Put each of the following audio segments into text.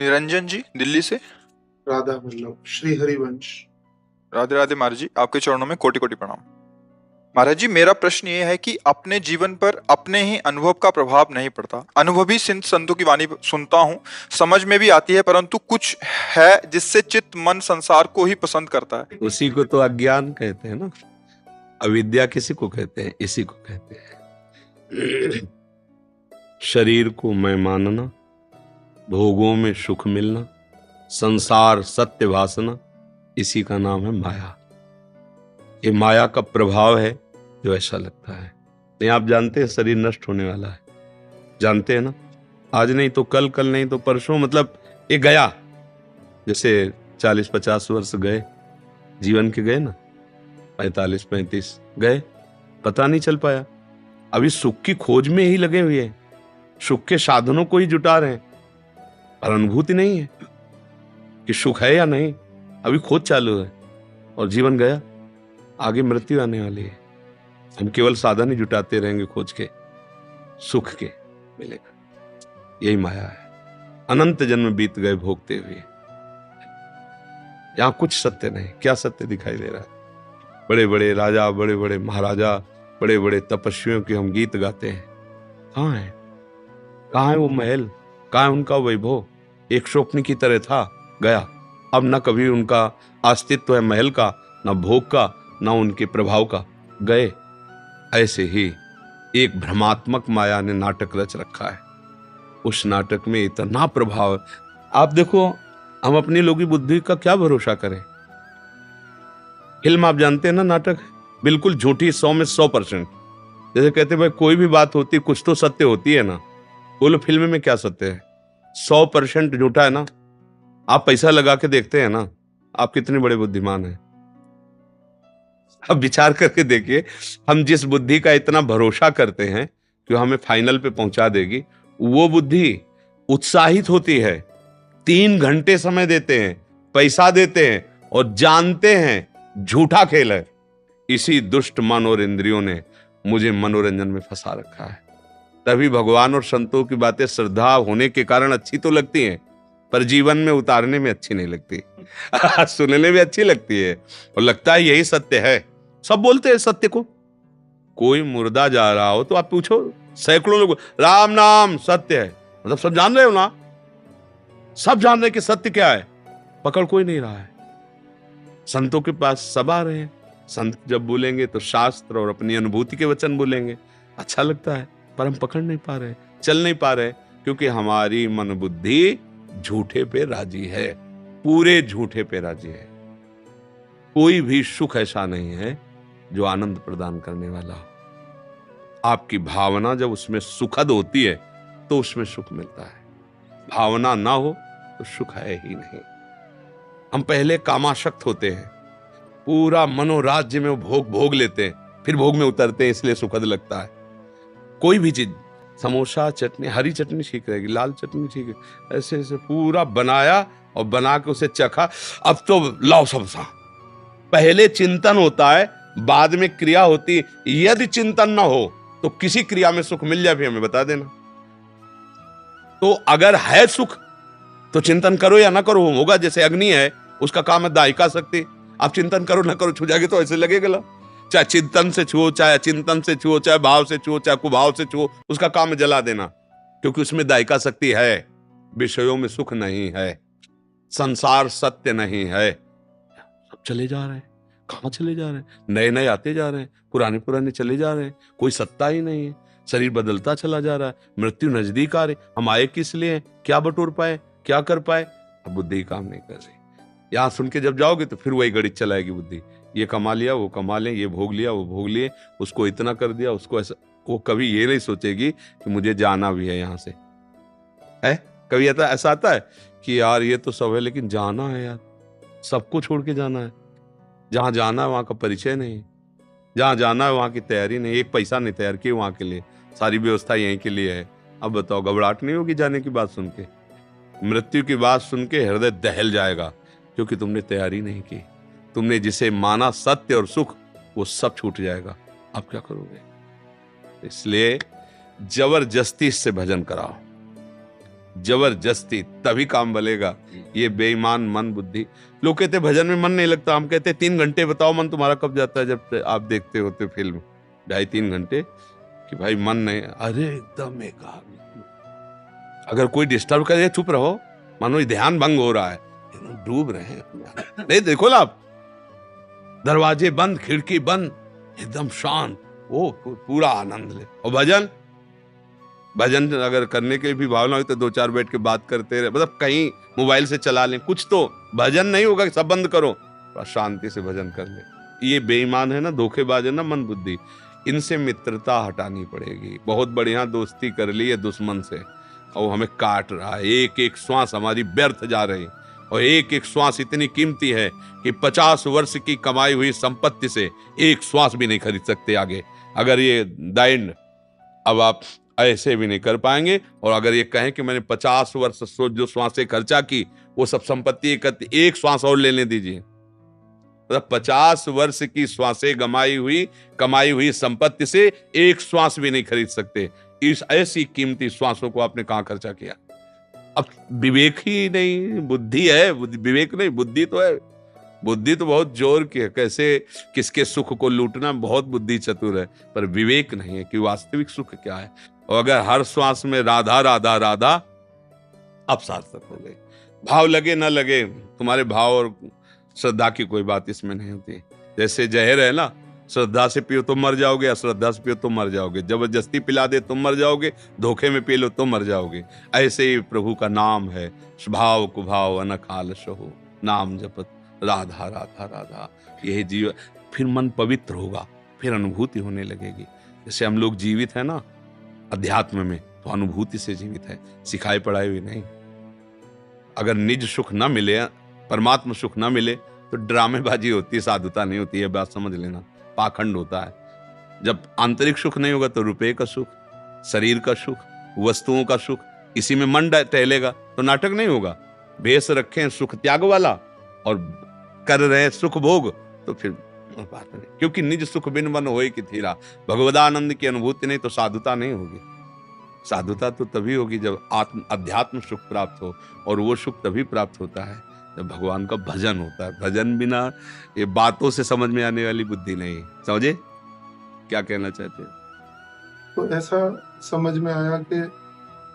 निरंजन जी दिल्ली से। राधा वल्लभ श्री हरिवंश। राधे राधे महाराज जी, आपके चरणों में कोटि कोटि प्रणाम। महाराज जी, मेरा प्रश्न ये है कि अपने जीवन पर अपने ही अनुभव का प्रभाव नहीं पड़ता। अनुभवी संतों की वाणी सुनता हूँ, समझ में भी आती है, परंतु कुछ है जिससे चित्त मन संसार को ही पसंद करता है। उसी को तो अज्ञान कहते हैं ना। अविद्या किसी को कहते हैं? इसी को कहते हैं। शरीर को मैं मानना, भोगों में सुख मिलना, संसार सत्य भासना, इसी का नाम है माया। ये माया का प्रभाव है जो ऐसा लगता है। नहीं, आप जानते हैं शरीर नष्ट होने वाला है, जानते हैं ना। आज नहीं तो कल, कल नहीं तो परसों, मतलब ये गया। जैसे 40-50 वर्ष गए, जीवन के गए ना, 45-35 गए, पता नहीं चल पाया। अभी सुख की खोज में ही लगे हुए हैं, सुख के साधनों को ही जुटा रहे हैं, पर अनुभूति नहीं है कि सुख है या नहीं। अभी खोज चालू है और जीवन गया, आगे मृत्यु आने वाली है। हम केवल साधन ही जुटाते रहेंगे खोज के, सुख के मिलेगा। यही माया है। अनंत जन्म बीत गए भोगते हुए, यहां कुछ सत्य नहीं। क्या सत्य दिखाई दे रहा है? बड़े बड़े राजा, बड़े बड़े महाराजा, बड़े बड़े तपस्वियों के हम गीत गाते हैं, कहाँ है? कहाँ है वो महल? कहाँ है उनका वैभव? एक स्वप्न की तरह था, गया। अब न कभी उनका अस्तित्व है महल का, न भोग का, न उनके प्रभाव का, गए। ऐसे ही एक भ्रमात्मक माया ने नाटक रच रखा है। उस नाटक में इतना प्रभाव है। आप देखो, हम अपनी लोगी बुद्धि का क्या भरोसा करें? फिल्म आप जानते हैं ना, नाटक बिल्कुल झूठी, 100 में 100%। जैसे कहते भाई कोई भी बात होती कुछ तो सत्य होती है ना, बोलो फिल्म में क्या सत्य है? 100% झूठा है ना। आप पैसा लगा के देखते हैं ना, आप कितने बड़े बुद्धिमान हैं। अब विचार करके देखिए, हम जिस बुद्धि का इतना भरोसा करते हैं कि हमें फाइनल पे पहुंचा देगी, वो बुद्धि उत्साहित होती है, 3 घंटे समय देते हैं, पैसा देते हैं और जानते हैं झूठा खेल है। इसी दुष्ट मन और इंद्रियों ने मुझे मनोरंजन में फंसा रखा है। तभी भगवान और संतों की बातें श्रद्धा होने के कारण अच्छी तो लगती हैं, पर जीवन में उतारने में अच्छी नहीं लगती। सुनने में अच्छी लगती है और लगता है यही सत्य है। सब बोलते हैं सत्य को। कोई मुर्दा जा रहा हो तो आप पूछो, सैकड़ों लोग राम नाम सत्य है, मतलब सब जान रहे हो ना, सब जान रहे कि सत्य क्या है, पकड़ कोई नहीं रहा है। संतों के पास सब आ रहे हैं, संत जब बोलेंगे तो शास्त्र और अपनी अनुभूति के वचन बोलेंगे, अच्छा लगता है, पर हम पकड़ नहीं पा रहे, चल नहीं पा रहे, क्योंकि हमारी मन बुद्धि झूठे पे राजी है, पूरे झूठे पे राजी है। कोई भी सुख ऐसा नहीं है जो आनंद प्रदान करने वाला हो। आपकी भावना जब उसमें सुखद होती है तो उसमें सुख मिलता है, भावना ना हो तो सुख है ही नहीं। हम पहले कामाशक्त होते हैं, पूरा मनोराज्य में भोग लेते हैं, फिर भोग में उतरते हैं, इसलिए सुखद लगता है। कोई भी चीज, समोसा, चटनी, हरी चटनी ठीक रहेगी, लाल चटनी ठीक है, ऐसे ऐसे पूरा बनाया और बना के उसे चखा, अब तो लाओ समोसा। पहले चिंतन होता है, बाद में क्रिया होती है। यदि चिंतन ना हो तो किसी क्रिया में सुख मिल जाए भी हमें बता देना। तो अगर है सुख तो चिंतन करो या ना करो, होगा। जैसे अग्नि है, उसका काम है दाहिका शक्ति। आप चिंतन करो ना करो, छू जाएगी तो ऐसे लगेगा। चाहे चिंतन से छुओ, चाहे चिंतन से छुओ, चाहे भाव से छुओ, चाहे कुभाव से छुओ, उसका काम है जला देना, क्योंकि उसमें दायिका शक्ति है। विषयों में सुख नहीं है, संसार सत्य नहीं है। सब चले जा रहे हैं, कहां चले जा रहे हैं? नए नए आते जा रहे हैं, पुराने पुराने चले जा रहे हैं, कोई सत्ता ही नहीं है। शरीर बदलता चला जा रहा है, मृत्यु नजदीक आ रही। हम आए किस लिए? क्या बटोर पाए, क्या कर पाए? अब बुद्धि काम नहीं कर रही। यहां सुन के जब जाओगे तो फिर वही गणित चलाएगी बुद्धि, ये कमा लिया, वो कमा ले, ये भोग लिया, वो भोग लिए, उसको इतना कर दिया, उसको ऐसा। वो कभी ये नहीं सोचेगी कि मुझे जाना भी है यहां से। है कभी ऐसा आता है कि यार ये तो सब है, लेकिन जाना है यार, सबको छोड़ के जाना है। जहां जाना है वहां का परिचय नहीं, जहां जाना है वहां की तैयारी नहीं, एक पैसा नहीं तैयार किए वहां के लिए, सारी व्यवस्था यहीं के लिए है। अब बताओ, घबराहट नहीं होगी जाने की बात सुन के? मृत्यु की बात सुन के हृदय दहल जाएगा, क्योंकि तुमने तैयारी नहीं की। तुमने जिसे माना सत्य और सुख, वो सब छूट जाएगा। आप क्या करोगे? इसलिए जबरदस्ती से भजन कराओ, जबरदस्ती तभी काम बलेगा। ये बेईमान मन बुद्धि। लोग कहते भजन में मन नहीं लगता, हम कहते 3 घंटे बताओ मन तुम्हारा कब जाता है जब आप देखते होते फिल्म 2.5-3 घंटे कि भाई मन नहीं। अरे एकदम एकाग्र, अगर कोई डिस्टर्ब करे चुप रहो, मानो ध्यान भंग हो रहा है, डूब रहे हैं। नहीं देखो ना आप, दरवाजे बंद, खिड़की बंद, एकदम शांत, वो पूरा आनंद ले। और भजन अगर करने के लिए भी भावना हो तो 2-4 बैठ के बात करते रहे, मतलब कहीं मोबाइल से चला लें कुछ, तो भजन नहीं होगा कि सब बंद करो, शांति से भजन कर ले। ये बेईमान है ना, धोखेबाज है ना मन बुद्धि, इनसे मित्रता हटानी पड़ेगी। बहुत बढ़िया दोस्ती कर ली है दुश्मन से और वो हमें काट रहा है, एक एक श्वास हमारी व्यर्थ जा रही, और एक एक श्वास इतनी कीमती है कि 50 वर्ष की कमाई हुई संपत्ति से एक श्वास भी नहीं खरीद सकते आगे। अगर ये दैंड अब आप ऐसे भी नहीं कर पाएंगे, और अगर ये कहें कि मैंने 50 वर्ष जो श्वासें खर्चा की वो सब संपत्ति एक श्वास और लेने दीजिए, मतलब 50 वर्ष की श्वासें कमाई हुई संपत्ति से एक श्वास भी नहीं खरीद सकते। इस ऐसी कीमती श्वासों को आपने कहां खर्चा किया? अब विवेक ही नहीं, बुद्धि है, विवेक नहीं, बुद्धि तो है। बुद्धि तो बहुत जोर की है, कैसे किसके सुख को लूटना, बहुत बुद्धि चतुर है, पर विवेक नहीं है कि वास्तविक सुख क्या है। और अगर हर श्वास में राधा राधा राधा, अब सार्थक हो गए। भाव लगे ना लगे, तुम्हारे भाव और श्रद्धा की कोई बात इसमें नहीं होती। जैसे जहर है ना, श्रद्धा से पियो तो मर जाओगे, अश्रद्धा से पियो तो मर जाओगे, जबरदस्ती पिला दे तो मर जाओगे, धोखे में पी लो तो मर जाओगे। ऐसे ही प्रभु का नाम है, स्वभाव कुभाव अनखाल सहो, नाम जपत राधा राधा राधा, यही जीवन। फिर मन पवित्र होगा, फिर अनुभूति होने लगेगी। जैसे हम लोग जीवित है ना अध्यात्म में, तो अनुभूति से जीवित है, सिखाई पढ़ाई हुई नहीं। अगर निज सुख न मिले, परमात्मा सुख न मिले, तो ड्रामेबाजी होती है, साधुता नहीं होती है, बात समझ लेना, पाखंड होता है। जब आंतरिक सुख नहीं होगा तो रुपए का सुख, शरीर का सुख, वस्तुओं का सुख, इसी में मन टहलेगा तो नाटक नहीं होगा। भेष रखें सुख त्याग वाला और कर रहे सुख भोग, तो फिर बात नहीं, क्योंकि निज सुख बिन मन होए कि थीरा। भगवदानंद की अनुभूति नहीं तो साधुता नहीं होगी। साधुता तो तभी होगी जब अध्यात्म सुख प्राप्त हो, और वो सुख तभी प्राप्त होता है जब भगवान का भजन होता है। भजन बिना ये बातों से समझ में आने वाली बुद्धि नहीं। समझे क्या कहना चाहते हैं? तो ऐसा समझ में आया कि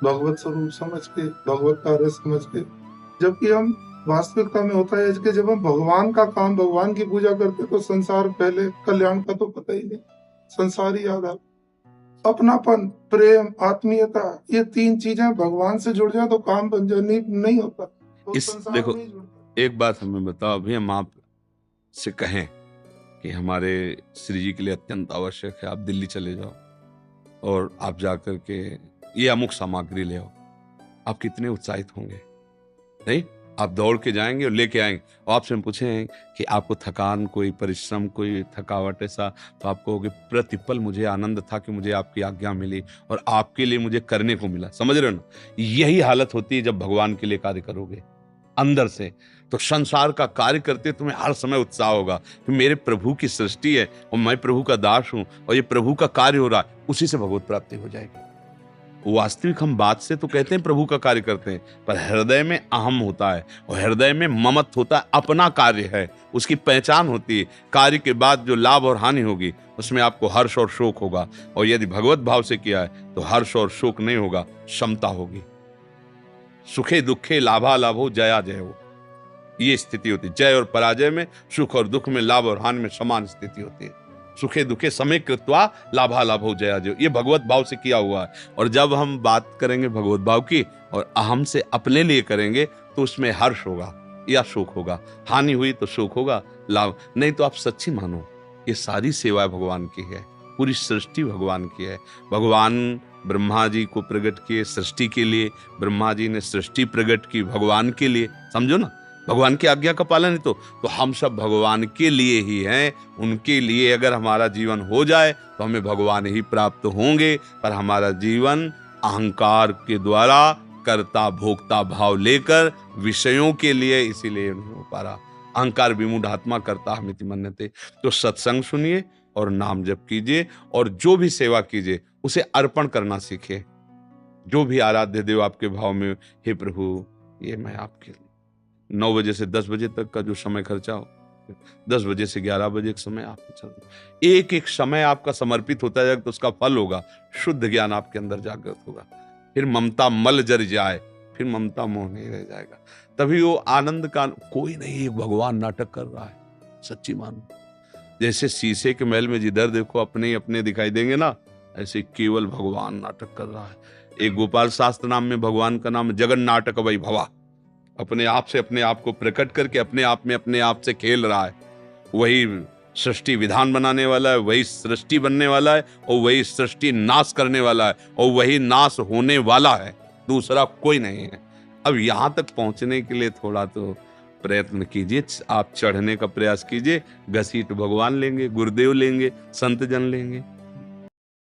भगवत स्वरूप समझ के, भगवत कार्य समझ के, जबकि हम वास्तविकता में होता है कि जब हम भगवान का काम, भगवान की पूजा करते तो संसार पहले, कल्याण का तो पता ही नहीं, संसार ही याद आता। अपनापन, प्रेम, आत्मीयता, ये 3 चीजें भगवान से जुड़ जाए तो काम बन जाए, नहीं होता तो इस देखो एक बात हमें बताओ, अभी हम आप से कहें कि हमारे श्री जी के लिए अत्यंत आवश्यक है, आप दिल्ली चले जाओ और आप जाकर के ये अमुक सामग्री ले आओ, आप कितने उत्साहित होंगे? नहीं, आप दौड़ के जाएंगे और लेके आएंगे। और आपसे हम पूछें कि आपको थकान, कोई परिश्रम, कोई थकावट ऐसा, तो आप कहोगे प्रतिपल मुझे आनंद था कि मुझे आपकी आज्ञा मिली और आपके लिए मुझे करने को मिला। समझ रहे हो ना? यही हालत होती है जब भगवान के लिए कार्य करोगे अंदर से। तो संसार का कार्य करते तुम्हें हर समय उत्साह होगा कि मेरे प्रभु की सृष्टि है और मैं प्रभु का दास हूं और ये प्रभु का कार्य हो रहा है, उसी से भगवत प्राप्ति हो जाएगी। वास्तविक हम बात से तो कहते हैं प्रभु का कार्य करते हैं, पर हृदय में अहम होता है और हृदय में ममत्व होता है, अपना कार्य है, उसकी पहचान होती है। कार्य के बाद जो लाभ और हानि होगी उसमें आपको हर्ष और शोक होगा, और यदि भगवत भाव से किया है तो हर्ष और शोक नहीं होगा, क्षमता होगी। सुखे दुखे लाभा लाभो जया जय हो, ये स्थिति होती है। जय और पराजय में, सुख और दुख में, लाभ और हानि में समान स्थिति होती है। सुखे दुखे समय कृत्वा लाभा लाभो जया जय, ये भगवत भाव से किया हुआ है। और जब हम बात करेंगे भगवत भाव की और अहम से अपने लिए करेंगे तो उसमें हर्ष होगा या शोक होगा, हानि हुई तो शोक होगा, लाभ नहीं तो आप सच्ची मानो ये सारी सेवा भगवान की है, पूरी सृष्टि भगवान की है। भगवान ब्रह्मा जी को प्रकट किए सृष्टि के लिए, ब्रह्मा जी ने सृष्टि प्रकट की भगवान के लिए, समझो ना, भगवान की आज्ञा का पालन है। तो हम सब भगवान के लिए ही हैं, उनके लिए अगर हमारा जीवन हो जाए तो हमें भगवान ही प्राप्त होंगे। पर हमारा जीवन अहंकार के द्वारा कर्ता भोक्ता भाव लेकर विषयों के लिए इसीलिए नहीं हो पा रहा। अहंकार विमूढ़ आत्मा करता हमिति मन्यते। तो सत्संग सुनिए और नाम जप कीजिए और जो भी सेवा कीजिए उसे अर्पण करना सीखिए। जो भी आराध्य देव आपके भाव में, हे प्रभु ये मैं आपके 9 बजे से 10 बजे तक का जो समय खर्चा हो, 10 बजे से 11 बजे का समय आप चल, एक एक समय आपका समर्पित होता जाएगा तो उसका फल होगा, शुद्ध ज्ञान आपके अंदर जागृत होगा। फिर ममता मल जर जाए, फिर ममता मोह नहीं रह जाएगा। तभी वो आनंद का कोई नहीं, एक भगवान नाटक कर रहा है, सच्ची मानो। जैसे शीशे के महल में जिधर देखो अपने ही अपने दिखाई देंगे ना, ऐसे केवल भगवान नाटक कर रहा है। एक गोपाल शास्त्र नाम में भगवान का नाम जगन नाटक वही भवा, अपने आप से अपने आप को प्रकट करके अपने आप में अपने आप से खेल रहा है। वही सृष्टि विधान बनाने वाला है, वही सृष्टि बनने वाला है, और वही सृष्टि नाश करने वाला है, और वही नाश होने वाला है, दूसरा कोई नहीं है। अब यहां तक पहुंचने के लिए थोड़ा तो प्रयत्न कीजिए, आप चढ़ने का प्रयास कीजिए। घसीट भगवान लेंगे, गुरुदेव लेंगे, संत जन लेंगे।